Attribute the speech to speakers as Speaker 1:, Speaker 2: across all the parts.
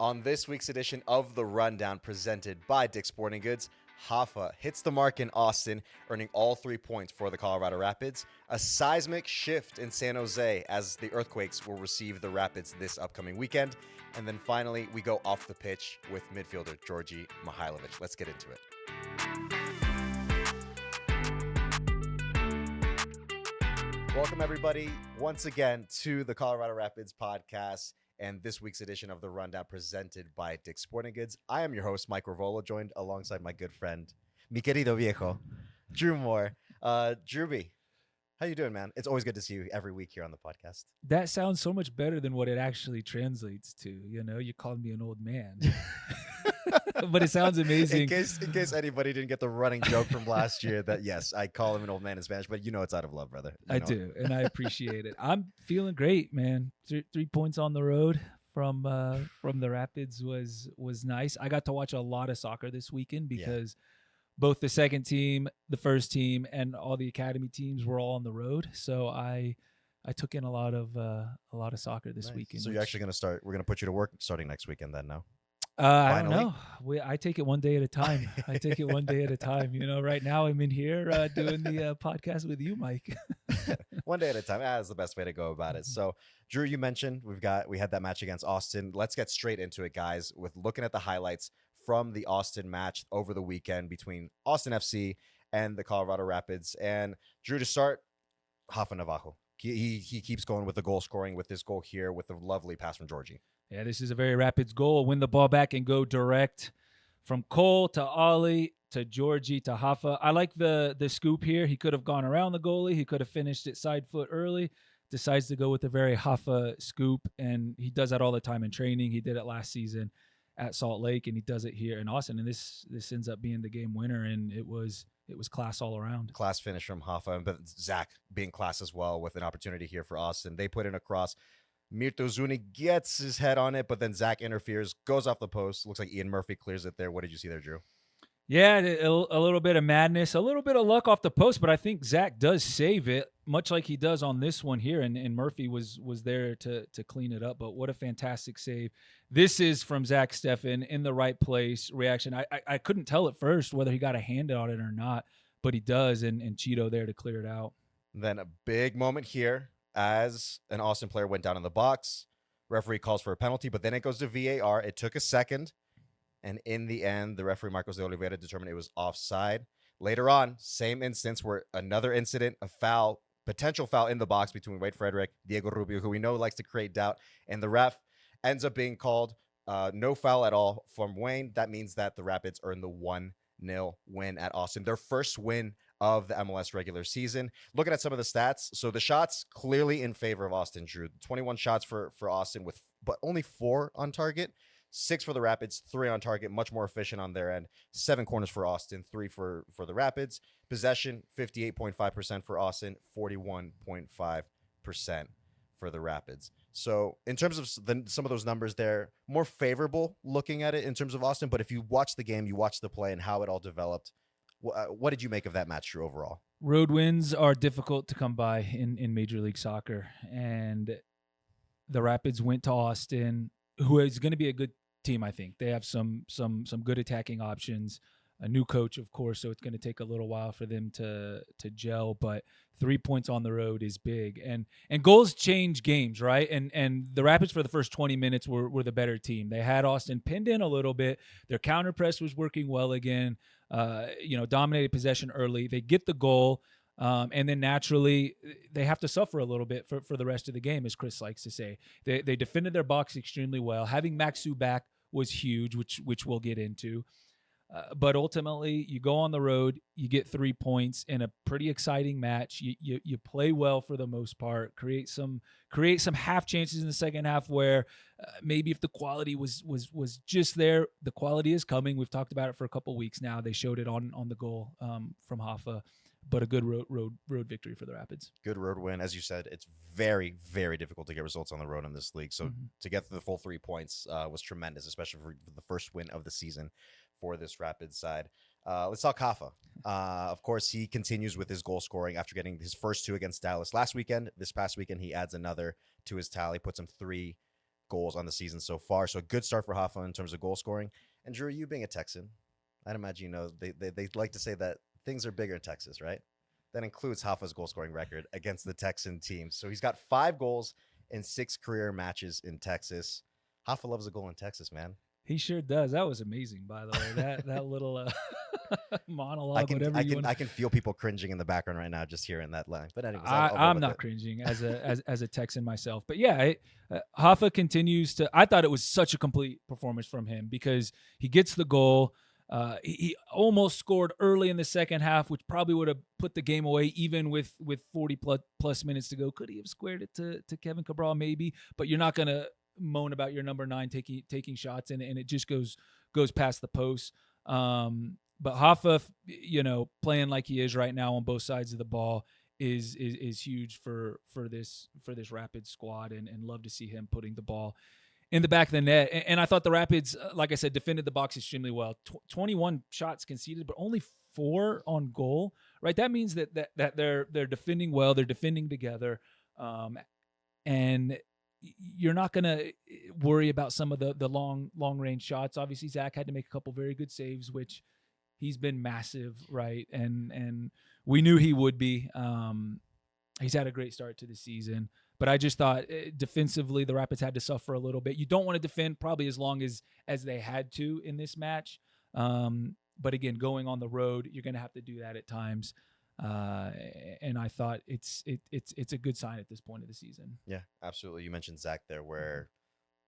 Speaker 1: On this week's edition of The Rundown presented by Dick's Sporting Goods, Hoffa hits the mark in Austin, earning all 3 points for the Colorado Rapids. A seismic shift in San Jose as the Earthquakes will receive the Rapids this upcoming weekend. And then finally, we go off the pitch with midfielder Djordje Mihailovic. Let's get into it. Welcome, everybody, once again to the Colorado Rapids podcast and this week's edition of The Rundown presented by Dick's Sporting Goods. I am your host, Mike Ravolo, joined alongside my good friend, mi querido viejo, Drew Moore. Drew B, how you doing, man? It's always good to see you every week here on the podcast.
Speaker 2: That sounds so much better than what it actually translates to. You know, you called me an old man. But it sounds amazing.
Speaker 1: In case anybody didn't get the running joke from last year that, yes, I call him an old man in Spanish, but you know it's out of love, brother.
Speaker 2: I do, and I appreciate it. I'm feeling great, man. 3 points on the road from the Rapids was nice. I got to watch a lot of soccer this weekend because both the second team, the first team, and all the academy teams were all on the road. So I took in a lot of soccer this weekend.
Speaker 1: So you're actually going to start. We're going to put you to work starting next weekend, then, no?
Speaker 2: I don't know. I take it one day at a time. You know, right now I'm in here doing the podcast with you, Mike.
Speaker 1: One day at a time. That's the best way to go about it. So, Drew, you mentioned we had that match against Austin. Let's get straight into it, guys, with looking at the highlights from the Austin match over the weekend between Austin FC and the Colorado Rapids. And Drew, to start, Hoffa Navajo. He keeps going with the goal scoring with this goal here with the lovely pass from Djordje.
Speaker 2: Yeah, this is a very Rapids goal. Win the ball back and go direct from Cole to Ollie to Djordje to Hoffa. I like the scoop here. He could have gone around the goalie. He could have finished it side foot early. Decides to go with a very Hoffa scoop, and he does that all the time in training. He did it last season at Salt Lake, and he does it here in Austin. And this ends up being the game winner, and it was class all around.
Speaker 1: Class finish from Hoffa, but Zach being class as well with an opportunity here for Austin. They put in a cross. Mirto Zuni gets his head on it, but then Zach interferes, goes off the post. Looks like Ian Murphy clears it there. What did you see there, Drew?
Speaker 2: Yeah, a little bit of madness, a little bit of luck off the post, but I think Zach does save it, much like he does on this one here, and Murphy was there to clean it up. But what a fantastic save. This is from Zach Steffen in the right place, reaction. I couldn't tell at first whether he got a hand on it or not, but he does, and Cheeto there to clear it out.
Speaker 1: Then a big moment here. As an Austin player went down in the box, referee calls for a penalty, but then it goes to VAR. It took a second, and in the end, the referee, Marcos de Oliveira, determined it was offside. Later on, same instance where another incident, a foul, potential foul in the box between Wade Frederick, Diego Rubio, who we know likes to create doubt, and the ref ends up being called no foul at all from Wayne. That means that the Rapids earn the 1-0 win at Austin, their first win of the MLS regular season. Looking at some of the stats, so the shots clearly in favor of Austin, Drew. 21 shots for Austin, but only 4 on target. 6 for the Rapids, 3 on target, much more efficient on their end. 7 corners for Austin, 3 for the Rapids. Possession, 58.5% for Austin, 41.5% for the Rapids. So in terms of some of those numbers, they're more favorable looking at it in terms of Austin. But if you watch the game, you watch the play and how it all developed, what did you make of that match, Drew, overall?
Speaker 2: Road wins are difficult to come by in Major League Soccer, and the Rapids went to Austin, who is going to be a good team. I think they have some good attacking options. A new coach, of course, so it's going to take a little while for them to gel. But 3 points on the road is big, and goals change games, right? And the Rapids for the first 20 minutes were the better team. They had Austin pinned in a little bit. Their counter press was working well again. Dominated possession early. They get the goal, and then naturally they have to suffer a little bit for the rest of the game, as Chris likes to say. They defended their box extremely well. Having Maxu back was huge, which we'll get into. But ultimately, you go on the road, you get 3 points in a pretty exciting match. You play well for the most part, create some half chances in the second half where maybe if the quality was just there, the quality is coming. We've talked about it for a couple weeks now. They showed it on the goal from Hoffa, but a good road victory for the Rapids.
Speaker 1: Good road win. As you said, it's very, very difficult to get results on the road in this league. So to get the full 3 points was tremendous, especially for the first win of the season for this Rapids side. Let's talk Hoffa. Of course, he continues with his goal scoring after getting his first 2 against Dallas last weekend. This past weekend, he adds another to his tally, puts him 3 goals on the season so far. So a good start for Hoffa in terms of goal scoring. And Drew, you being a Texan, I'd imagine you know they like to say that things are bigger in Texas, right? That includes Hoffa's goal scoring record against the Texan team. So he's got 5 goals in 6 career matches in Texas. Hoffa loves a goal in Texas, man.
Speaker 2: He sure does. That was amazing, by the way. That little monologue,
Speaker 1: I can feel people cringing in the background right now just hearing that line. But anyways,
Speaker 2: I'm not cringing as a Texan myself. But yeah, Hoffa continues to. I thought it was such a complete performance from him because he gets the goal. He almost scored early in the second half, which probably would have put the game away, even with 40 plus minutes to go. Could he have squared it to Kevin Cabral? Maybe, but you're not gonna moan about your number 9 taking shots and it just goes past the post. But Hoffa, playing like he is right now on both sides of the ball is huge for this Rapids squad, and love to see him putting the ball in the back of the net. And I thought the Rapids, like I said, defended the box extremely well. 21 shots conceded, but only 4 on goal. Right, that means that they're defending well. They're defending together, and you're not going to worry about some of the long range shots. Obviously, Zach had to make a couple very good saves, which he's been massive, right? And we knew he would be. He's had a great start to the season, but I just thought defensively the Rapids had to suffer a little bit. You don't want to defend probably as long as they had to in this match. But again, going on the road, you're going to have to do that at times. And I thought it's a good sign at this point of the season.
Speaker 1: Yeah, absolutely. You mentioned Zach there, where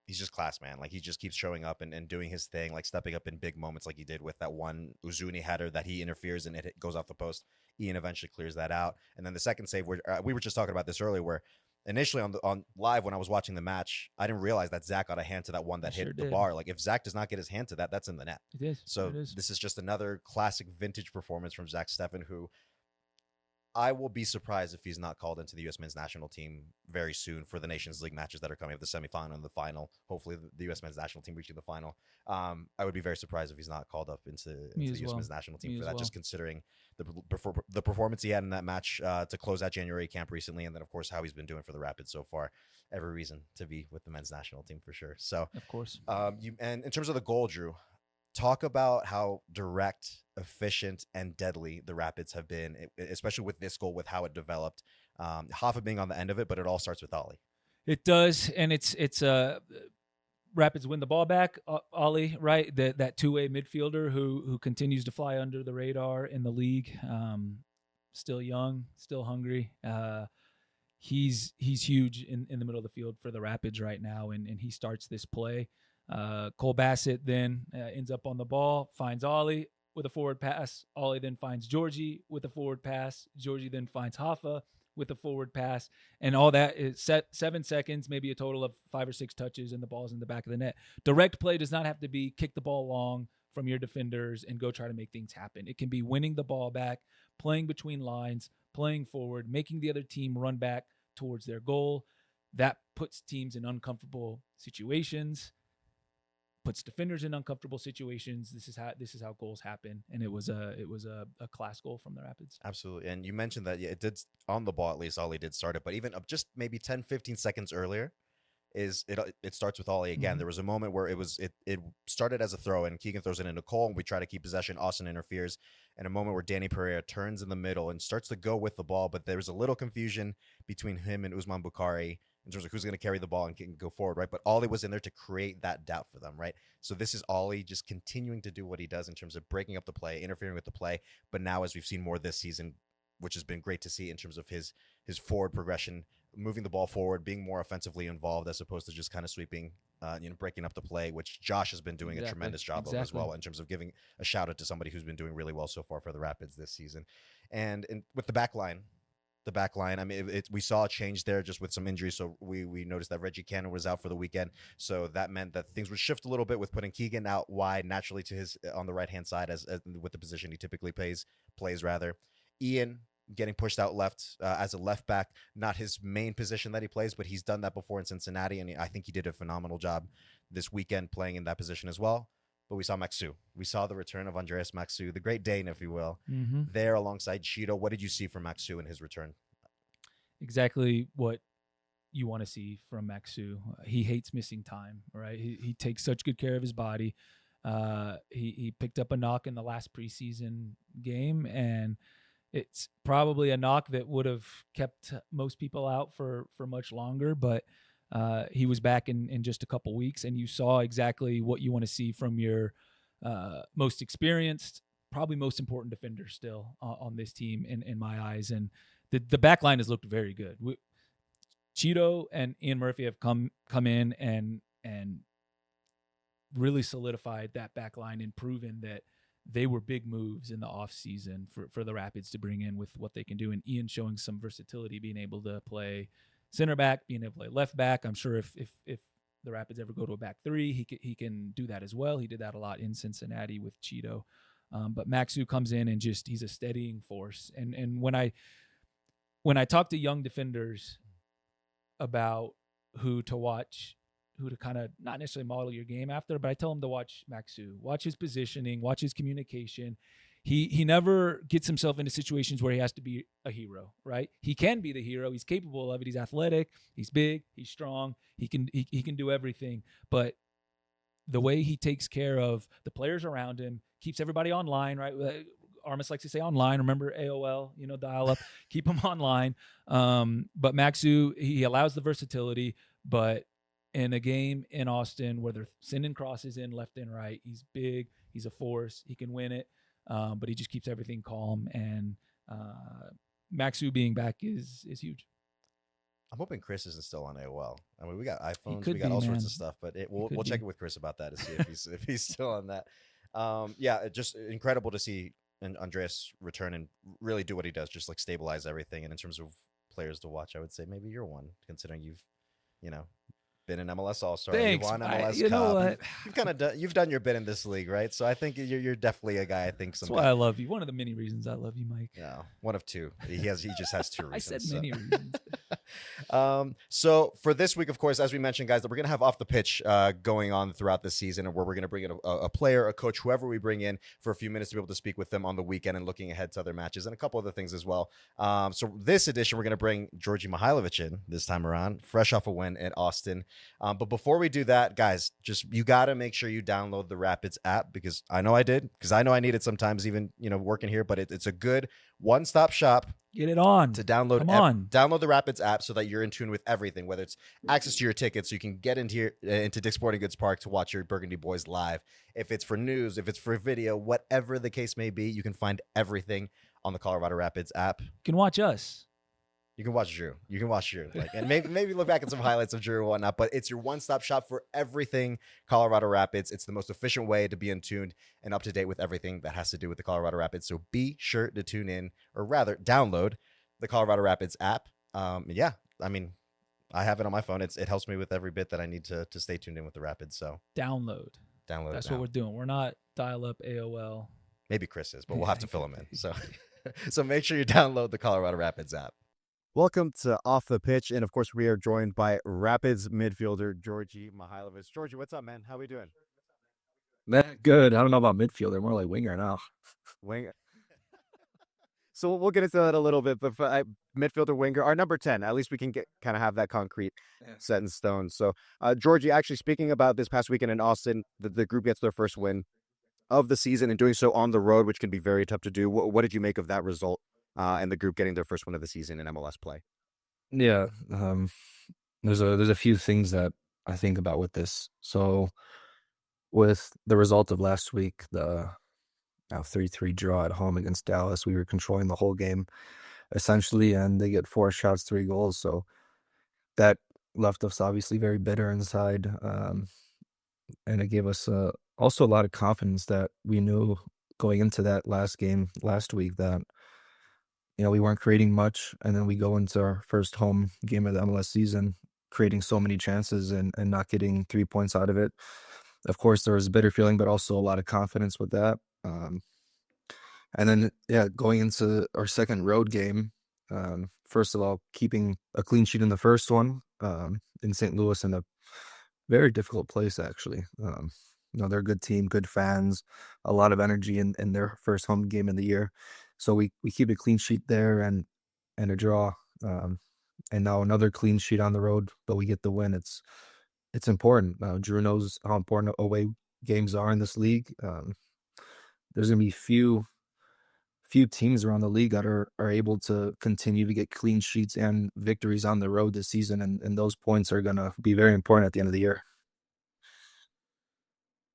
Speaker 1: he's just class, man. Like, he just keeps showing up and doing his thing, like stepping up in big moments, like he did with that one Uzuni header that he interferes and it goes off the post. Ian eventually clears that out, and then the second save, where we were just talking about this earlier, where initially on live when I was watching the match, I didn't realize that Zach got a hand to that one that hit the bar. Like, if Zach does not get his hand to that, that's in the net.
Speaker 2: It is.
Speaker 1: So this is just another classic vintage performance from Zach Steffen, who I will be surprised if he's not called into the U.S. men's national team very soon for the Nations League matches that are coming up, the semifinal and the final. Hopefully, the U.S. men's national team reaching the final. I would be very surprised if he's not called up into the U.S. men's national team for that, just considering the performance he had in that match to close out January camp recently, and then, of course, how he's been doing for the Rapids so far. Every reason to be with the men's national team for sure. So,
Speaker 2: of course.
Speaker 1: And in terms of the goal, Drew, talk about how direct, efficient, and deadly the Rapids have been, especially with this goal, with how it developed. Hoffa being on the end of it, but it all starts with Ollie.
Speaker 2: It does, and it's Rapids win the ball back. Ollie, right, that two-way midfielder who continues to fly under the radar in the league. Still young, still hungry. He's huge in the middle of the field for the Rapids right now, and he starts this play. Cole Bassett then ends up on the ball, finds Ollie with a forward pass. Ollie then finds Djordje with a forward pass. Djordje then finds Hoffa with a forward pass. And all that is 7 seconds, maybe a total of 5 or 6 touches, and the ball's in the back of the net. Direct play does not have to be kick the ball long from your defenders and go try to make things happen. It can be winning the ball back, playing between lines, playing forward, making the other team run back towards their goal. That puts teams in uncomfortable situations, puts defenders in uncomfortable situations. This is how goals happen, and it was a class goal from the Rapids.
Speaker 1: Absolutely. And you mentioned that it did, on the ball at least, Ollie did start it, but even just maybe 10-15 seconds earlier it starts with Ollie again. Mm-hmm. There was a moment where it started as a throw, and Keegan throws it into Cole, and we try to keep possession. Austin interferes, and a moment where Danny Pereira turns in the middle and starts to go with the ball, but there was a little confusion between him and Usman Bukhari in terms of who's going to carry the ball and can go forward, right? But Ollie was in there to create that doubt for them, right? So this is Ollie just continuing to do what he does in terms of breaking up the play, interfering with the play. But now, as we've seen more this season, which has been great to see in terms of his forward progression, moving the ball forward, being more offensively involved as opposed to just kind of sweeping, breaking up the play, which Josh has been doing a tremendous job of as well, in terms of giving a shout out to somebody who's been doing really well so far for the Rapids this season. And with the back line, I mean, we saw a change there just with some injuries. So we noticed that Reggie Cannon was out for the weekend. So that meant that things would shift a little bit with putting Keegan out wide naturally to his on the right-hand side as with the position he typically plays rather. Ian getting pushed out left as a left back, not his main position that he plays, but he's done that before in Cincinnati, and I think he did a phenomenal job this weekend playing in that position as well. But we saw Maxu. We saw the return of Andreas Maxu, the Great Dane, if you will, there alongside Cheeto. What did you see from Maxu in his return?
Speaker 2: Exactly what you want to see from Maxu. He hates missing time, right? He takes such good care of his body. He picked up a knock in the last preseason game, and it's probably a knock that would have kept most people out for much longer, but he was back in just a couple weeks, and you saw exactly what you want to see from your most experienced, probably most important defender still on this team in my eyes. And the back line has looked very good. Cheeto and Ian Murphy have come in and really solidified that back line and proven that they were big moves in the offseason for the Rapids to bring in with what they can do. And Ian showing some versatility, being able to play center back, being able to play left back. I'm sure if the Rapids ever go to a back three, he can do that as well. He did that a lot in Cincinnati with Cheeto. But Maxu comes in and just he's a steadying force. And when I talk to young defenders about who to watch, who to kind of not necessarily model your game after, but I tell them to watch Maxu, watch his positioning, watch his communication. He never gets himself into situations where he has to be a hero, right? He can be the hero. He's capable of it. He's athletic. He's big. He's strong. He can do everything. But the way he takes care of the players around him, keeps everybody online, right? Armis likes to say online. Remember AOL, dial up, keep them online. But Maxu, he allows the versatility, but in a game in Austin where they're sending crosses in left and right, he's big, he's a force, he can win it, but he just keeps everything calm. And Maxu being back is huge.
Speaker 1: I'm hoping Chris isn't still on AOL. I mean, we got iPhones,
Speaker 2: could
Speaker 1: we got
Speaker 2: be,
Speaker 1: all sorts
Speaker 2: man.
Speaker 1: of stuff, but we'll check it with Chris about that to see if he's still on that. Yeah, just incredible to see Andreas return and really do what he does, just like stabilize everything. And in terms of players to watch, I would say maybe you're one, considering you've been an MLS All-Star.
Speaker 2: Thanks.
Speaker 1: You won MLS
Speaker 2: You know
Speaker 1: Cup.
Speaker 2: what?
Speaker 1: You've kind of you've done your bit in this league, right? So I think you're definitely a guy. I think
Speaker 2: That's why I love you. One of the many reasons I love you, Mike.
Speaker 1: No, one of two. He just has two reasons.
Speaker 2: I said many reasons.
Speaker 1: So for this week, of course, as we mentioned, guys, that we're gonna have off the pitch going on throughout the season, and where we're gonna bring in a player, a coach, whoever we bring in for a few minutes to be able to speak with them on the weekend and looking ahead to other matches and a couple other things as well. So this edition, we're gonna bring Djordje Mihailovic in this time around, fresh off a win at Austin. But before we do that, guys, you gotta make sure you download the Rapids app, because I know I did, because I know I need it sometimes, even working here. But it's a good one-stop shop.
Speaker 2: Get it on.
Speaker 1: To download.
Speaker 2: Come on.
Speaker 1: Download the Rapids app so that you're in tune with everything, whether it's access to your tickets so you can get into Dick's Sporting Goods Park to watch your Burgundy Boys live. If it's for news, if it's for video, whatever the case may be, you can find everything on the Colorado Rapids app.
Speaker 2: You can watch us.
Speaker 1: You can watch Drew. And maybe look back at some highlights of Drew and whatnot. But it's your one-stop shop for everything Colorado Rapids. It's the most efficient way to be in tune and up to date with everything that has to do with the Colorado Rapids. So be sure to tune in, or rather, download the Colorado Rapids app. Yeah, I mean, I have it on my phone. It helps me with every bit that I need to stay tuned in with the Rapids. So
Speaker 2: download.
Speaker 1: That's
Speaker 2: what we're doing. We're not dial up AOL.
Speaker 1: Maybe Chris is, but we'll have to fill him in. So make sure you download the Colorado Rapids app. Welcome to Off the Pitch, and of course we are joined by Rapids midfielder Djordje Mihailovic. Djordje, what's up, man? How we doing?
Speaker 3: Man, good. I don't know about midfielder, more like winger now.
Speaker 1: Winger. So we'll get into that a little bit, but midfielder, winger, our number 10. At least we can kind of have that concrete set in stone. So, Djordje, actually speaking about this past weekend in Austin, the group gets their first win of the season, and doing so on the road, which can be very tough to do. What did you make of that result? And the group getting their first win of the season in MLS play?
Speaker 3: Yeah, there's a few things that I think about with this. So, with the result of last week, the 3-3 draw at home against Dallas, we were controlling the whole game, essentially, and they get 4 shots, 3 goals. So that left us obviously very bitter inside, and it gave us also a lot of confidence that we knew going into that last game last week that we weren't creating much, and then we go into our first home game of the MLS season creating so many chances and not getting 3 points out of it. Of course, there was a bitter feeling, but also a lot of confidence with that. And then, going into our second road game, first of all, keeping a clean sheet in the first one in St. Louis, in a very difficult place, actually. They're a good team, good fans, a lot of energy in their first home game of the year. So we keep a clean sheet there and a draw. And now another clean sheet on the road, but we get the win. It's important. Drew knows how important away games are in this league. There's gonna be few teams around the league that are able to continue to get clean sheets and victories on the road this season, and those points are gonna be very important at the end of the year.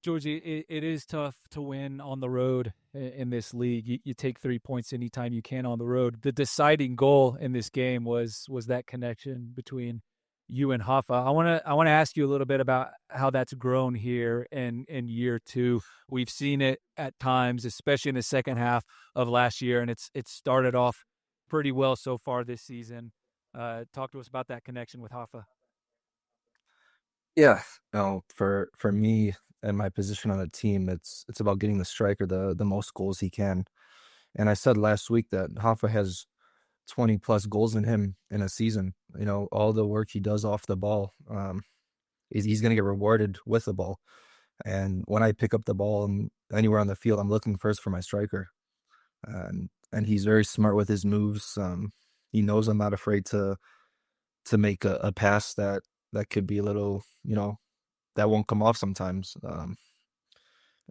Speaker 2: Djordje, it is tough to win on the road in this league. You take 3 points anytime you can on the road. The deciding goal in this game was that connection between you and Hoffa. I wanna ask you a little bit about how that's grown here in year two. We've seen it at times, especially in the second half of last year, and it's started off pretty well so far this season. Talk to us about that connection with Hoffa.
Speaker 3: Yeah, no, for me and my position on the team, it's about getting the striker the most goals he can. And I said last week that Hoffa has 20 plus goals in him in a season. You know, all the work he does off the ball, he's going to get rewarded with the ball. And when I pick up the ball and anywhere on the field, I'm looking first for my striker. And he's very smart with his moves. He knows I'm not afraid to make a pass that could be a little, that won't come off sometimes.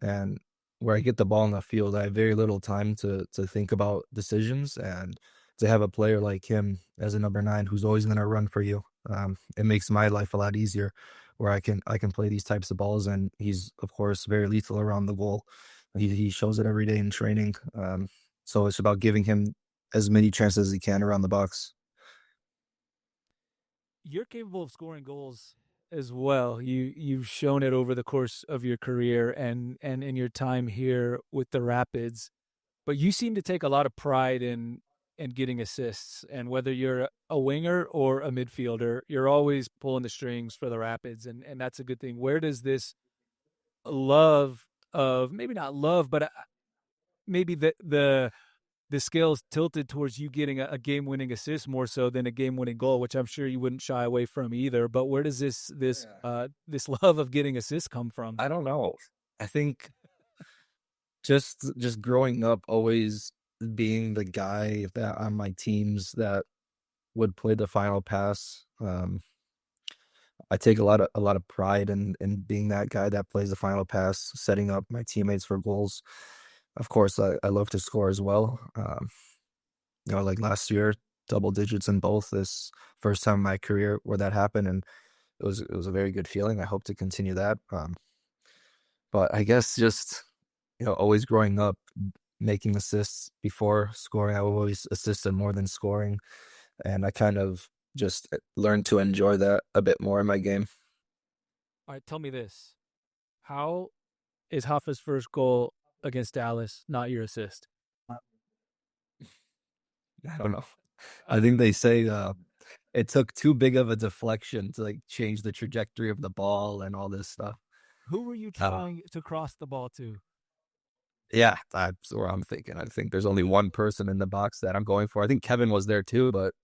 Speaker 3: And where I get the ball in the field, I have very little time to think about decisions, and to have a player like him as a number 9 who's always going to run for you, it makes my life a lot easier, where I can play these types of balls, and he's of course very lethal around the goal. He shows it every day in training, so it's about giving him as many chances as he can around the box.
Speaker 2: You're capable of scoring goals as well. You've shown it over the course of your career and in your time here with the Rapids. But you seem to take a lot of pride in getting assists. And whether you're a winger or a midfielder, you're always pulling the strings for the Rapids, and that's a good thing. Where does this love of, maybe not love, but maybe the scales tilted towards you getting a game-winning assist more so than a game-winning goal, which I'm sure you wouldn't shy away from either. But where does this love of getting assists come from?
Speaker 3: I don't know. I think just growing up, always being the guy that on my teams that would play the final pass. I take a lot of pride in being that guy that plays the final pass, setting up my teammates for goals. Of course, I love to score as well. Like last year, double digits in both. This first time in my career where that happened, and it was a very good feeling. I hope to continue that. But I guess just always growing up, making assists before scoring. I always assisted more than scoring, and I kind of just learned to enjoy that a bit more in my game.
Speaker 2: All right, tell me this. How is Hoffa's first goal against Dallas not your assist?
Speaker 3: I don't know. I think they say it took too big of a deflection to change the trajectory of the ball and all this stuff.
Speaker 2: Who were you trying to cross the ball to?
Speaker 3: Yeah, that's what I'm thinking. I think there's only one person in the box that I'm going for. I think Kevin was there too, but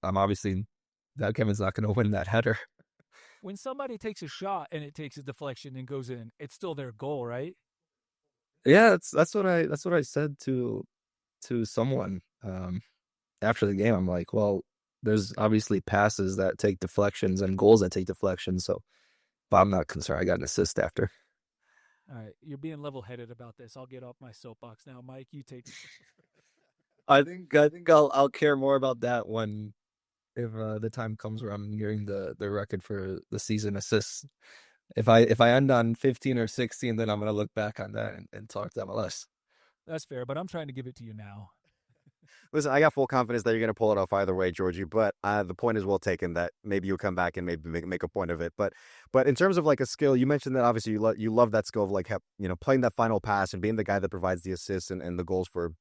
Speaker 3: I'm obviously that Kevin's not going to win that header.
Speaker 2: When somebody takes a shot and it takes a deflection and goes in, it's still their goal, right?
Speaker 3: Yeah, that's what I said to someone after the game. I'm like, well, there's obviously passes that take deflections and goals that take deflections. So, but I'm not concerned. I got an assist after.
Speaker 2: All right, you're being level-headed about this. I'll get off my soapbox now, Mike. You take.
Speaker 3: I think I'll care more about that when if the time comes where I'm nearing the record for the season assists. If I end on 15 or 16, then I'm gonna look back on that and talk to MLS.
Speaker 2: That's fair, but I'm trying to give it to you now.
Speaker 1: Listen, I got full confidence that you're going to pull it off either way, Djordje. But the point is well taken that maybe you'll come back and maybe make a point of it. But in terms of a skill, you mentioned that obviously you love that skill of playing that final pass and being the guy that provides the assists and the goals for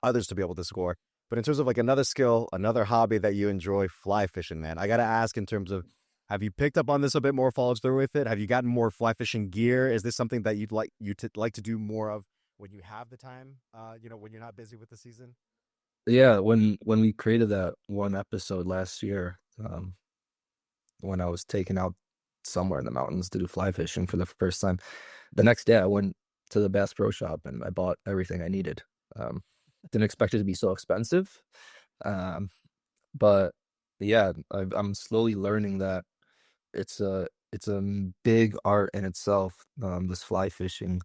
Speaker 1: others to be able to score. But in terms of another skill, another hobby that you enjoy, fly fishing, man. I got to ask in terms of, have you picked up on this a bit more, followed through with it? Have you gotten more fly fishing gear? Is this something that you'd like to do more of when you have the time? When you're not busy with the season.
Speaker 3: Yeah, when we created that one episode last year, when I was taken out somewhere in the mountains to do fly fishing for the first time, the next day I went to the Bass Pro Shop and I bought everything I needed. Didn't expect it to be so expensive, but yeah, I'm slowly learning that it's a big art in itself. This fly fishing,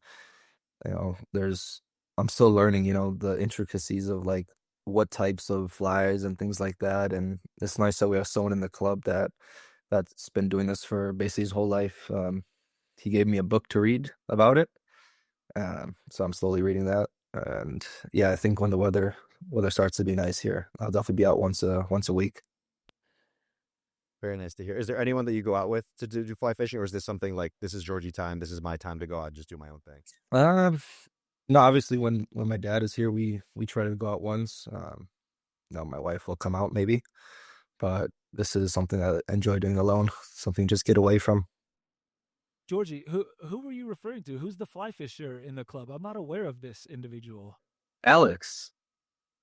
Speaker 3: I'm still learning, the intricacies of like what types of flies and things like that. And it's nice that we have someone in the club that's been doing this for basically his whole life. He gave me a book to read about it. So I'm slowly reading that. And yeah, I think when the weather starts to be nice here, I'll definitely be out once a week.
Speaker 1: Very nice to hear. Is there anyone that you go out with to do fly fishing, or is this something like this is Djordje time, this is my time to go out and just do my own thing?
Speaker 3: Um, no, obviously when my dad is here, we try to go out once. No, my wife will come out maybe, but this is something that I enjoy doing alone. Something just get away from.
Speaker 2: Djordje, who were you referring to? Who's the fly fisher in the club? I'm not aware of this individual.
Speaker 3: Alex,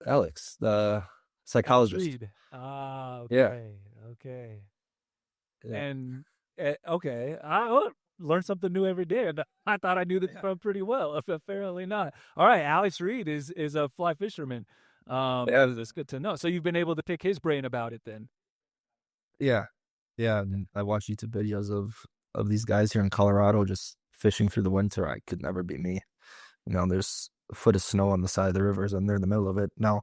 Speaker 3: Alex, the
Speaker 2: Alex
Speaker 3: psychologist.
Speaker 2: Reed. Ah,
Speaker 3: Yeah,
Speaker 2: okay.
Speaker 3: yeah,
Speaker 2: And okay, I learn something new every day. And I thought I knew this from pretty well. Apparently not. All right, Alex Reed is a fly fisherman.
Speaker 3: yeah,
Speaker 2: That's good to know. So you've been able to pick his brain about it then.
Speaker 3: yeah, yeah. And I watch YouTube videos of these guys here in Colorado just fishing through the winter. I could never be me. There's a foot of snow on the side of the rivers, and they're in the middle of it now.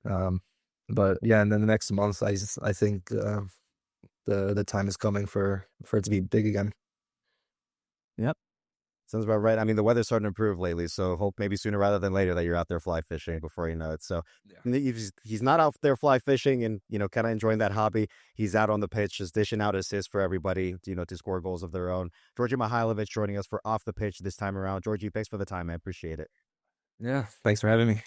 Speaker 3: Um, but yeah, and then the next month, I think the time is coming for it to be big again.
Speaker 1: Yep. Sounds about right. I mean, the weather's starting to improve lately, so hope maybe sooner rather than later that you're out there fly fishing before you know it. So
Speaker 3: Yeah.
Speaker 1: he's not out there fly fishing and, kind of enjoying that hobby. He's out on the pitch, just dishing out assists for everybody, to score goals of their own. Djordje Mihailovic joining us for Off the Pitch this time around. Djordje, thanks for the time. I appreciate it.
Speaker 3: Yeah, thanks for having me.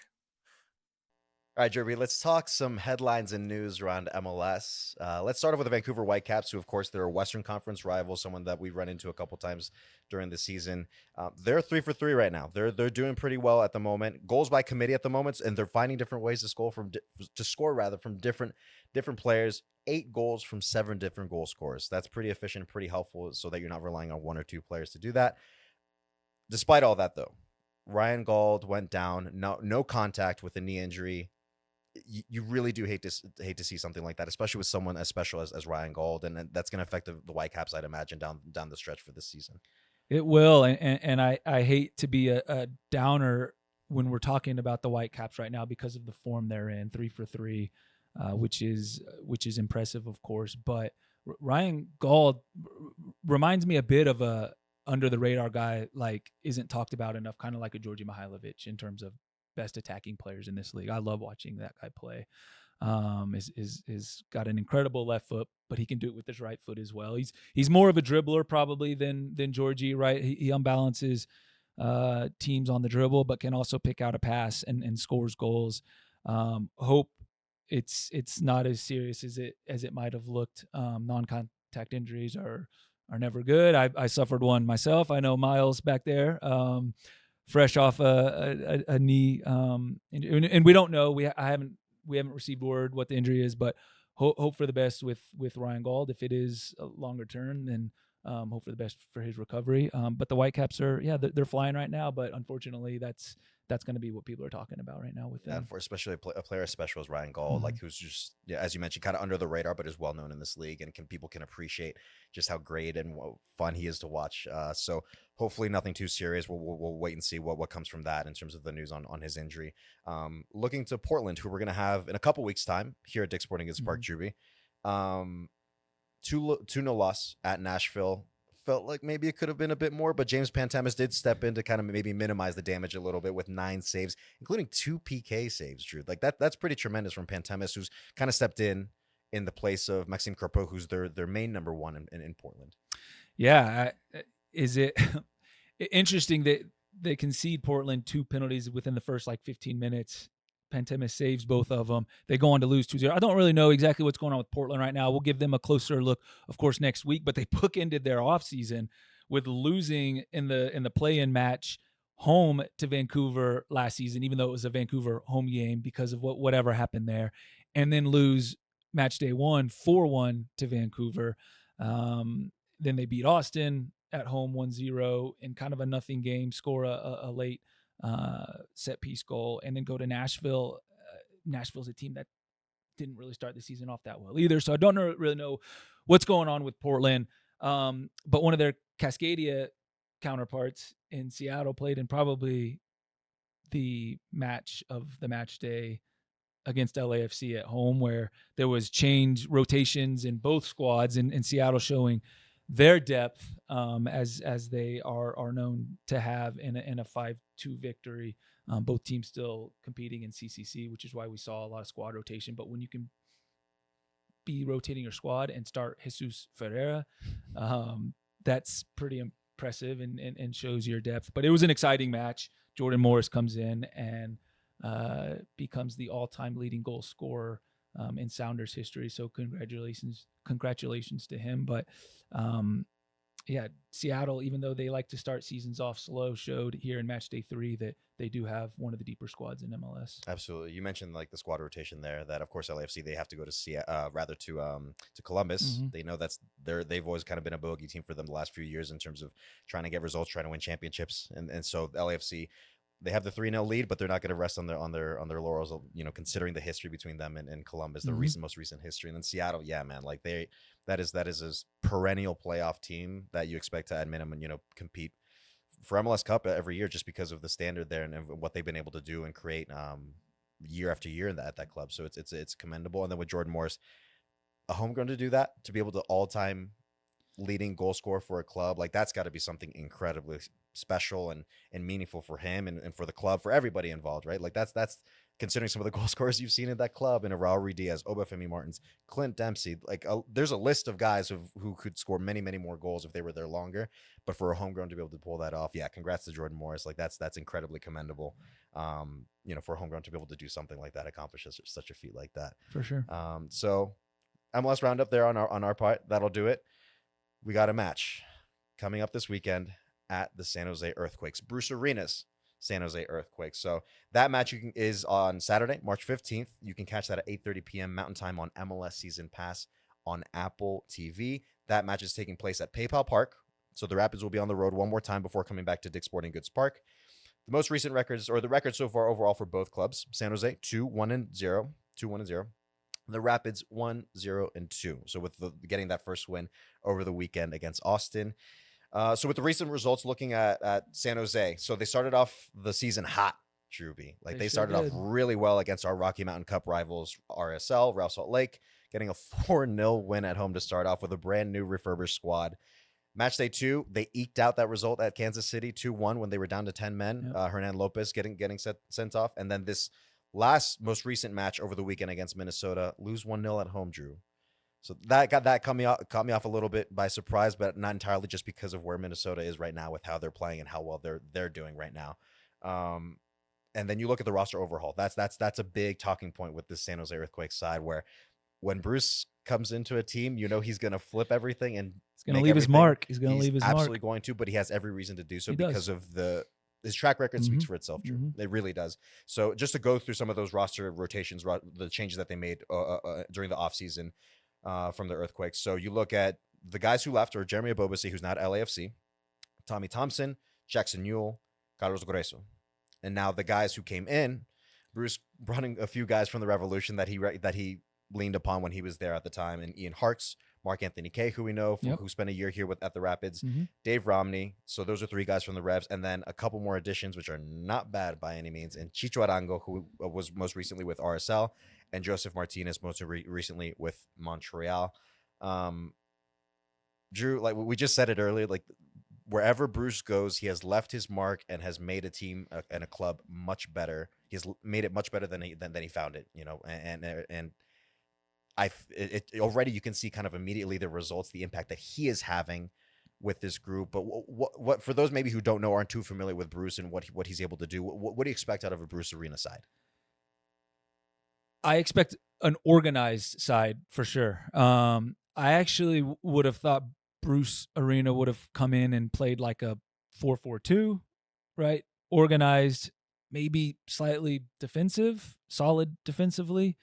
Speaker 1: All right, Jeremy, let's talk some headlines and news around MLS. Let's start off with the Vancouver Whitecaps, who, of course, they're a Western Conference rival, someone that we've run into a couple times during the season. They're 3-for-3 right now. They're doing pretty well at the moment. Goals by committee at the moment, and they're finding different ways to score from different players. 8 goals from 7 different goal scorers. That's pretty efficient, pretty helpful, so that you're not relying on 1 or 2 players to do that. Despite all that, though, Ryan Gauld went down. No contact with a knee injury. You really do hate to see something like that, especially with someone as special as Ryan Gauld, and that's going to affect the Whitecaps, I'd imagine, down the stretch for this season.
Speaker 2: It will, and I hate to be a downer when we're talking about the Whitecaps right now because of the form they're in, 3-for-3, which is impressive, of course. But Ryan Gauld reminds me a bit of a under the radar guy, like isn't talked about enough, kind of like a Djordje Mihailovic in terms of best attacking players in this league. I love watching that guy play. Is got an incredible left foot, but he can do it with his right foot as well. He's more of a dribbler probably than Djordje, right? He unbalances teams on the dribble, but can also pick out a pass and scores goals. Hope it's not as serious as it might have looked. Non-contact injuries are never good. I suffered one myself. I know Miles back there. Fresh off a knee, and we don't know. We haven't received word what the injury is, but hope for the best with Ryan Gauld. If it is a longer term, then hope for the best for his recovery. But the Whitecaps they're flying right now, but unfortunately that's going to be what people are talking about right now with them.
Speaker 1: And for especially a player as special as Ryan Gauld, like who's just, as you mentioned, kind of under the radar, but is well known in this league, and people can appreciate just how great and fun he is to watch. So hopefully nothing too serious. We'll wait and see what comes from that in terms of the news on his injury. Looking to Portland, who we're going to have in a couple weeks' time here at Dick's Sporting Goods Park, Juby. 2-0 loss at Nashville. Felt like maybe it could have been a bit more, but James Pantemis did step in to kind of maybe minimize the damage a little bit with 9 saves, including 2 PK saves, Drew. Like that's pretty tremendous from Pantemis, who's kind of stepped in the place of Maxime Crepeau, who's their main number 1 in Portland.
Speaker 2: Yeah. Is it interesting that they concede Portland 2 penalties within the first 15 minutes? Pantemis saves both of them. They go on to lose 2-0. I don't really know exactly what's going on with Portland right now. We'll give them a closer look, of course, next week. But they bookended their offseason with losing in the play-in match home to Vancouver last season, even though it was a Vancouver home game because of whatever happened there, and then lose match day 1 4-1 to Vancouver. Then they beat Austin at home 1-0 in kind of a nothing game, score a late set piece goal, and then go to Nashville. Nashville's a team that didn't really start the season off that well either. So I don't really know what's going on with Portland. But one of their Cascadia counterparts in Seattle played in probably the match of the match day against LAFC at home, where there was rotations in both squads, and Seattle showing their depth as they are known to have in a 5-2 victory. Both teams still competing in CCC, which is why we saw a lot of squad rotation. But when you can be rotating your squad and start Jesus Ferreira, that's pretty impressive and shows your depth. But it was an exciting match. Jordan Morris comes in and becomes the all-time leading goal scorer in Sounders history. So congratulations to him. But yeah, Seattle, even though they like to start seasons off slow, showed here in match day 3 that they do have one of the deeper squads in MLS.
Speaker 1: Absolutely. You mentioned like the squad rotation there, that of course LAFC, they have to go to Columbus.
Speaker 2: Mm-hmm.
Speaker 1: They know they've always kind of been a bogey team for them the last few years in terms of trying to get results, trying to win championships. And so LAFC, they have the 3-0 lead, but they're not going to rest on their laurels, considering the history between them and Columbus, the most recent history. And then Seattle, yeah, man, like that is a perennial playoff team that you expect to at minimum, compete for MLS Cup every year, just because of the standard there and what they've been able to do and create year after year at that club. So it's commendable. And then with Jordan Morris, a homegrown to do that, to be able to all-time leading goal scorer for a club, like that's got to be something incredibly special and meaningful for him and for the club, for everybody involved, right? Like that's considering some of the goal scorers you've seen in that club, in Raul Diaz, Obafemi Martins, Clint Dempsey, like there's a list of guys who could score many, many more goals if they were there longer. But for a homegrown to be able to pull that off, yeah, congrats to Jordan Morris. Like that's incredibly commendable. For a homegrown to be able to do something like that, accomplish such a feat like that,
Speaker 2: for sure.
Speaker 1: So MLS roundup there on our part. That'll do it. We got a match coming up this weekend at the San Jose Earthquakes, Bruce Arena's San Jose Earthquakes. So that match is on Saturday, March 15th. You can catch that at 8:30 p.m. Mountain Time on MLS Season Pass on Apple TV. That match is taking place at PayPal Park. So the Rapids will be on the road one more time before coming back to Dick's Sporting Goods Park. The most recent records, or the record so far overall for both clubs: San Jose 2-1-0. The Rapids 1-0-2. So with getting that first win over the weekend against Austin. So with the recent results, looking at San Jose, so they started off the season hot, Drew B. Like they started off really well against our Rocky Mountain Cup rivals, RSL, Real Salt Lake, getting a 4-0 win at home to start off with a brand new refurbished squad. Match day 2, they eked out that result at Kansas City 2-1 when they were down to 10 men. Yep. Hernan Lopez getting sent off. And then this most recent match over the weekend against Minnesota, lose 1-0 at home, Drew. So that caught me off a little bit by surprise, but not entirely, just because of where Minnesota is right now with how they're playing and how well they're doing right now. And then you look at the roster overhaul. That's a big talking point with this San Jose Earthquakes side, where when Bruce comes into a team, he's going to flip everything and
Speaker 2: he's going to leave his mark. He's
Speaker 1: absolutely going to, but he has every reason to do so because of his track record speaks for itself, Drew. It really does. So just to go through some of those roster rotations, the changes that they made during the offseason from the Earthquakes. So you look at the guys who left, or Jeremy Abobasi, who's not LAFC, Tommy Thompson, Jackson Newell, Carlos Grueso. And now the guys who came in, Bruce brought in a few guys from the Revolution that he leaned upon when he was there at the time, and Ian Harkes, Mark Anthony Kay, who we know, who spent a year here at the Rapids, Dave Romney. So those are 3 guys from the Revs, and then a couple more additions, which are not bad by any means, and Chicho Arango, who was most recently with RSL, and Joseph Martinez, most recently with Montreal. Drew, like we just said it earlier, like wherever Bruce goes, he has left his mark and has made a team and a club much better. He's made it much better than he found it, and already you can see kind of immediately the results, the impact that he is having with this group. But what for those maybe who don't know, aren't too familiar with Bruce and what he's able to do, what do you expect out of a Bruce Arena side?
Speaker 2: I expect an organized side for sure. I actually would have thought Bruce Arena would have come in and played like a 4-4-2, right? Organized, maybe slightly defensive, solid defensively.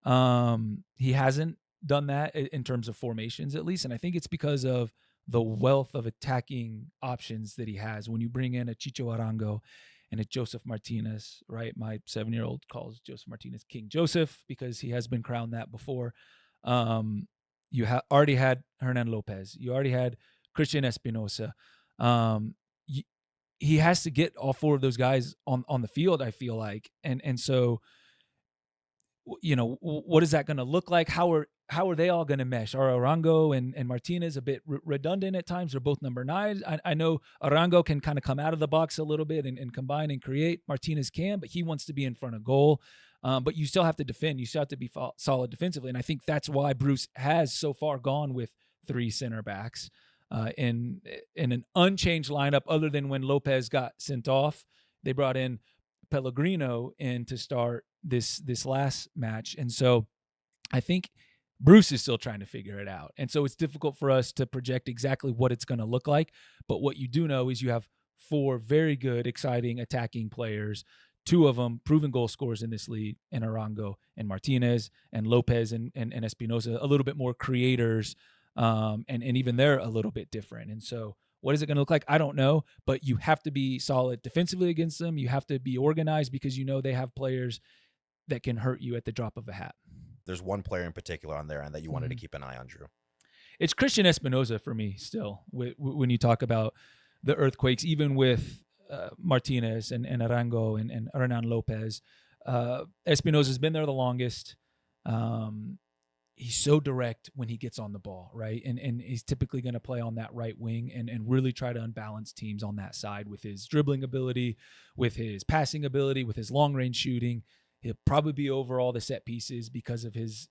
Speaker 2: He hasn't done that in terms of formations, at least. And I think it's because of the wealth of attacking options that he has. When you bring in a Chicho Arango and it's Joseph Martinez, right? My 7-year-old calls Joseph Martinez King Joseph because he has been crowned that before. You already had Hernan Lopez. You already had Christian Espinosa. He has to get all 4 of those guys on the field, I feel like. And so, what is that going to look like? How are they all going to mesh? Are Arango and Martinez a bit redundant at times? They're both number 9. I know Arango can kind of come out of the box a little bit and combine and create. Martinez can, but he wants to be in front of goal. But you still have to defend. You still have to be solid defensively. And I think that's why Bruce has so far gone with 3 center backs in an unchanged lineup, other than when Lopez got sent off. They brought in Pellegrino in to start this last match. And so I think Bruce is still trying to figure it out. And so it's difficult for us to project exactly what it's going to look like. But what you do know is you have 4 very good, exciting attacking players, 2 of them proven goal scorers in this league, in Arango and Martinez, and Lopez and Espinosa, a little bit more creators. And even they're a little bit different. And so what is it going to look like? I don't know, but you have to be solid defensively against them. You have to be organized because they have players that can hurt you at the drop of a hat.
Speaker 1: There's one player in particular on their end that you wanted to keep an eye on, Drew.
Speaker 2: It's Christian Espinosa for me still. When you talk about the Earthquakes, even with Martinez and Arango and Hernan Lopez, Espinosa's been there the longest. He's so direct when he gets on the ball, right? And he's typically going to play on that right wing and really try to unbalance teams on that side with his dribbling ability, with his passing ability, with his long range shooting. He'll probably be over all the set pieces because of his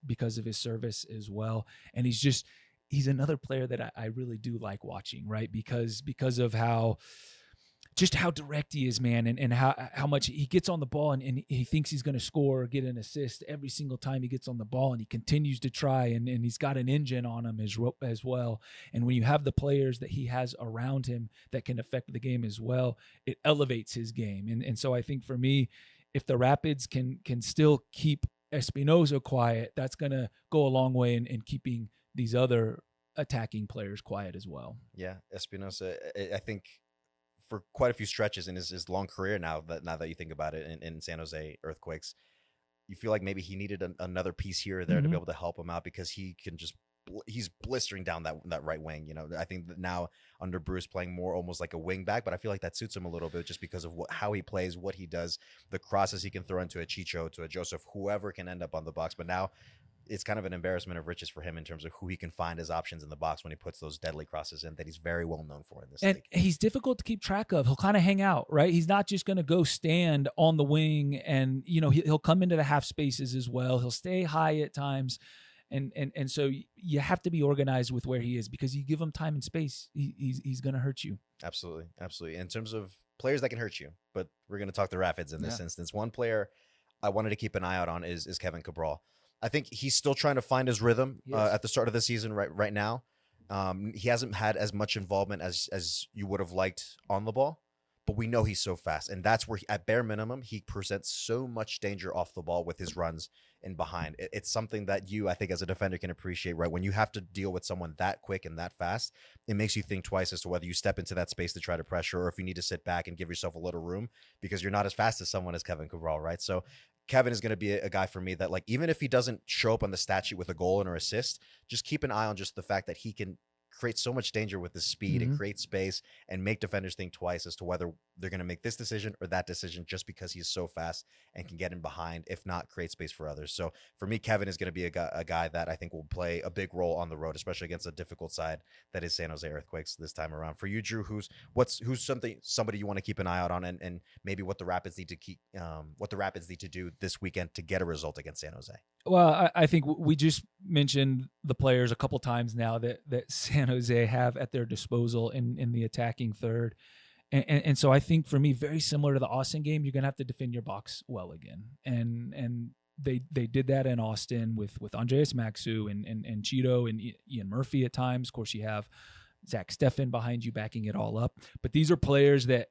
Speaker 2: service as well. And he's another player that I really do like watching, right? Because of how direct he is, man, and how much he gets on the ball and he thinks he's going to score or get an assist every single time he gets on the ball, and he continues to try, and he's got an engine on him as well. And when you have the players that he has around him that can affect the game as well, it elevates his game. And so I think for me, if the Rapids can still keep Espinosa quiet, that's going to go a long way in keeping these other attacking players quiet as well.
Speaker 1: Yeah, Espinosa, I think for quite a few stretches in his long career now that you think about it in San Jose Earthquakes, you feel like maybe he needed another piece here or there to be able to help him out, because he's blistering down that right wing. I think that now under Bruce playing more almost like a wing back, but I feel like that suits him a little bit just because of how he plays, what he does, the crosses he can throw into a Chicho, to a Joseph, whoever can end up on the box. But now it's kind of an embarrassment of riches for him in terms of who he can find as options in the box when he puts those deadly crosses in that he's very well known for in this league.
Speaker 2: And he's difficult to keep track of. He'll kind of hang out, right? He's not just going to go stand on the wing, and he'll come into the half spaces as well. He'll stay high at times. And so you have to be organized with where he is, because you give him time and space, he's going to hurt you.
Speaker 1: Absolutely. In terms of players that can hurt you, but we're going to talk the Rapids in this instance. One player I wanted to keep an eye out on is Kevin Cabral. I think he's still trying to find his rhythm at the start of the season right now. He hasn't had as much involvement as you would have liked on the ball, but we know he's so fast. And that's where, at bare minimum, he presents so much danger off the ball with his runs and behind. It's something that I think, as a defender can appreciate, right? When you have to deal with someone that quick and that fast, it makes you think twice as to whether you step into that space to try to pressure, or if you need to sit back and give yourself a little room, because you're not as fast as someone as Kevin Cabral, right? So Kevin is going to be a guy for me that, like, even if he doesn't show up on the stat sheet with a goal and or assist, just keep an eye on just the fact that he can create so much danger with his speed and create space and make defenders think twice as to whether they're going to make this decision or that decision, just because he's so fast and can get in behind, if not create space for others. So for me, Kevin is going to be a guy that I think will play a big role on the road, especially against a difficult side that is San Jose Earthquakes this time around. For you, Drew, who's somebody you want to keep an eye out on, and maybe what the Rapids need to do this weekend to get a result against San Jose?
Speaker 2: Well, I think we just mentioned the players a couple times now that San Jose have at their disposal in the attacking third. And so I think for me, very similar to the Austin game, you're going to have to defend your box well again. And they did that in Austin with Andreas Maxu and Cheeto and Ian Murphy at times. Of course, you have Zach Steffen behind you backing it all up. But these are players that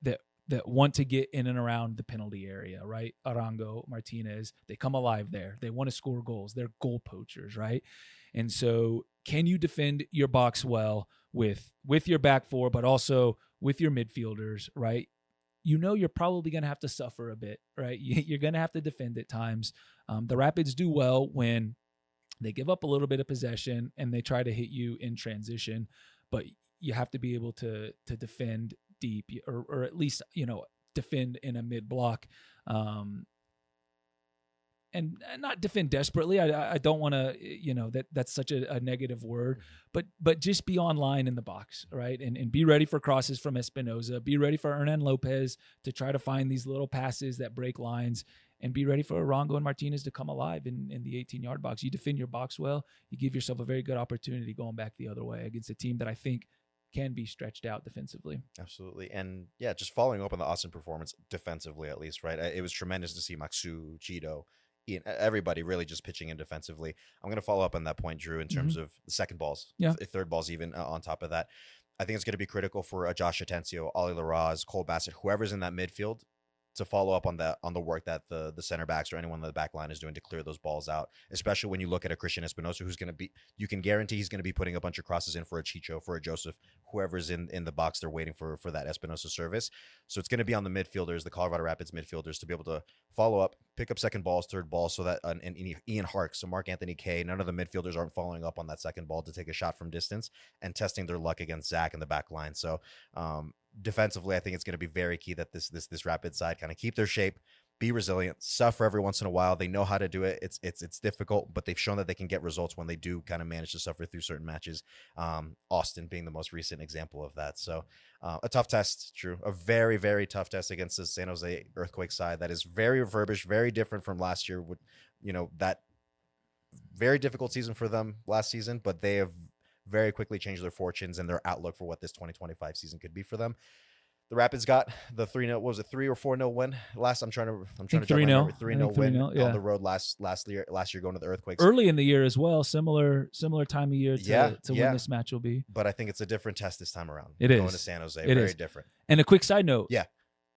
Speaker 2: want to get in and around the penalty area, right? Arango, Martinez, they come alive there. They want to score goals. They're goal poachers, right? And so can you defend your box well with your back four, but also with your midfielders, right? you're probably going to have to suffer a bit, right? You're going to have to defend at times. The Rapids do well when they give up a little bit of possession and they try to hit you in transition, but you have to be able to defend deep, or at least, defend in a mid block. And not defend desperately. I don't want to, that's such a negative word, but just be online in the box, right? And be ready for crosses from Espinoza. Be ready for Hernan Lopez to try to find these little passes that break lines, and be ready for Arango and Martinez to come alive in the 18-yard box. You defend your box well, you give yourself a very good opportunity going back the other way against a team that I think can be stretched out defensively.
Speaker 1: Absolutely. And yeah, just following up on the Austin performance defensively, at least, right? It was tremendous to see Maxu, Cheeto, Ian, everybody really just pitching in defensively. I'm going to follow up on that point, Drew, in terms of the second balls, third balls, even on top of that. I think it's going to be critical for Josh Atencio, Ollie Larraz, Cole Bassett, whoever's in that midfield, to follow up on the work that the center backs or anyone on the back line is doing to clear those balls out, especially when you look at a Christian Espinosa, who's going to be, you can guarantee he's going to be putting a bunch of crosses in for a Chicho, for a Joseph, whoever's in the box, they're waiting for that Espinosa service. So it's going to be on the midfielders, the Colorado Rapids midfielders, to be able to follow up, pick up second balls, third balls, so that and Ian Hark, so Mark Anthony Kay, none of the midfielders aren't following up on that second ball to take a shot from distance and testing their luck against Zach in the back line. So defensively, I think it's going to be very key that this Rapid side kind of keep their shape, be resilient, suffer every once in a while. They know how to do it. It's difficult, but they've shown that they can get results when they do kind of manage to suffer through certain matches. Austin being the most recent example of that. So a tough test, Drew. A very, very tough test against the San Jose Earthquake side that is very refurbished, very different from last year. With that very difficult season for them last season, but they have very quickly changed their fortunes and their outlook for what this 2025 season could be for them. The Rapids got the 3-0. What was it, 3 or 4-0 win last? I'm trying to
Speaker 2: 3-0.
Speaker 1: 3-0 win
Speaker 2: 3-0, yeah,
Speaker 1: on the road last year going to the Earthquakes
Speaker 2: early in the year as well. Similar time of year to when this match will be.
Speaker 1: But I think it's a different test this time around.
Speaker 2: It
Speaker 1: going
Speaker 2: is
Speaker 1: to San Jose.
Speaker 2: It
Speaker 1: very
Speaker 2: is
Speaker 1: different.
Speaker 2: And a quick side note.
Speaker 1: Yeah.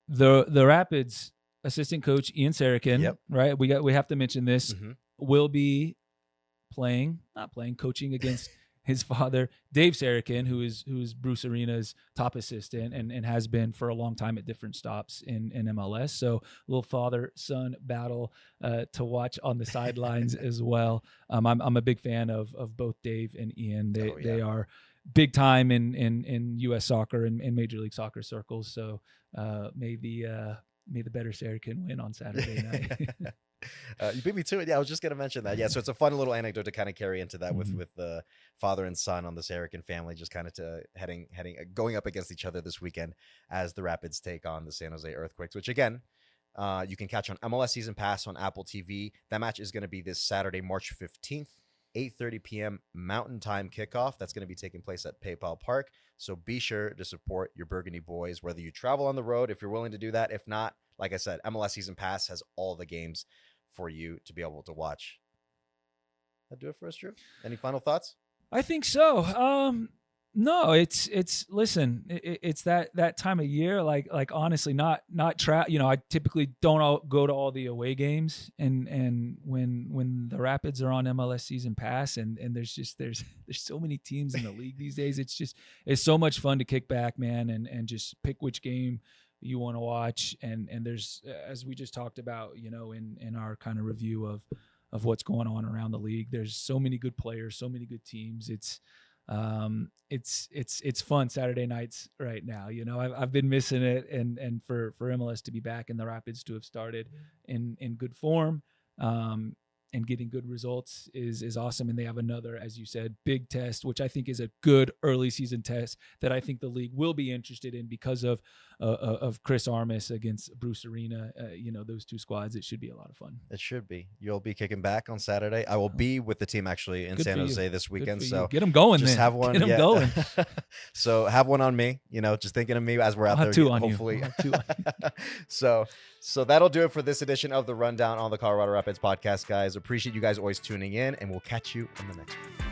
Speaker 2: The Rapids assistant coach Ian Sarakin, right? We have to mention this. Will be coaching against his father, Dave Sarakin, who's Bruce Arena's top assistant and has been for a long time at different stops in MLS. So a little father-son battle to watch on the sidelines as well. I'm a big fan of both Dave and Ian. They are big time in U.S. soccer and Major League Soccer circles. So may the better Sarakin win on Saturday night.
Speaker 1: You beat me to it. Yeah, I was just going to mention that. Yeah, so it's a fun little anecdote to kind of carry into that with the father and son on the Sarakin family, just kind of going up against each other this weekend as the Rapids take on the San Jose Earthquakes, which again, you can catch on MLS Season Pass on Apple TV. That match is going to be this Saturday, March 15th, 8:30 p.m. Mountain Time kickoff. That's going to be taking place at PayPal Park. So be sure to support your Burgundy boys, whether you travel on the road, if you're willing to do that. If not, like I said, MLS Season Pass has all the games for you to be able to watch. That do it for us, Drew? Any final thoughts?
Speaker 2: I think so. No, it's listen, it's that time of year. Like honestly, not I typically don't go to all the away games, and when the Rapids are on MLS Season Pass, and there's so many teams in the league these days. It's so much fun to kick back, man, and just pick which game you want to watch, and there's, as we just talked about, in our kind of review of what's going on around the league, there's so many good players, so many good teams. It's fun Saturday nights right now. I've been missing it, and for MLS to be back and the Rapids to have started in good form and getting good results is awesome. And they have another, as you said, big test, which I think is a good early season test that I think the league will be interested in because of Chris Armas against Bruce Arena. Those two squads, it should be a lot of fun.
Speaker 1: It should be. You'll be kicking back on Saturday. I will be with the team actually in San Jose this weekend. So
Speaker 2: get them going.
Speaker 1: Just
Speaker 2: then.
Speaker 1: have one.
Speaker 2: Get them going.
Speaker 1: So have one on me. Just thinking of me as we're out there.
Speaker 2: Two on
Speaker 1: hopefully.
Speaker 2: You. Two on you.
Speaker 1: So that'll do it for this edition of the Rundown on the Colorado Rapids podcast, guys. Appreciate you guys always tuning in, and we'll catch you on the next one.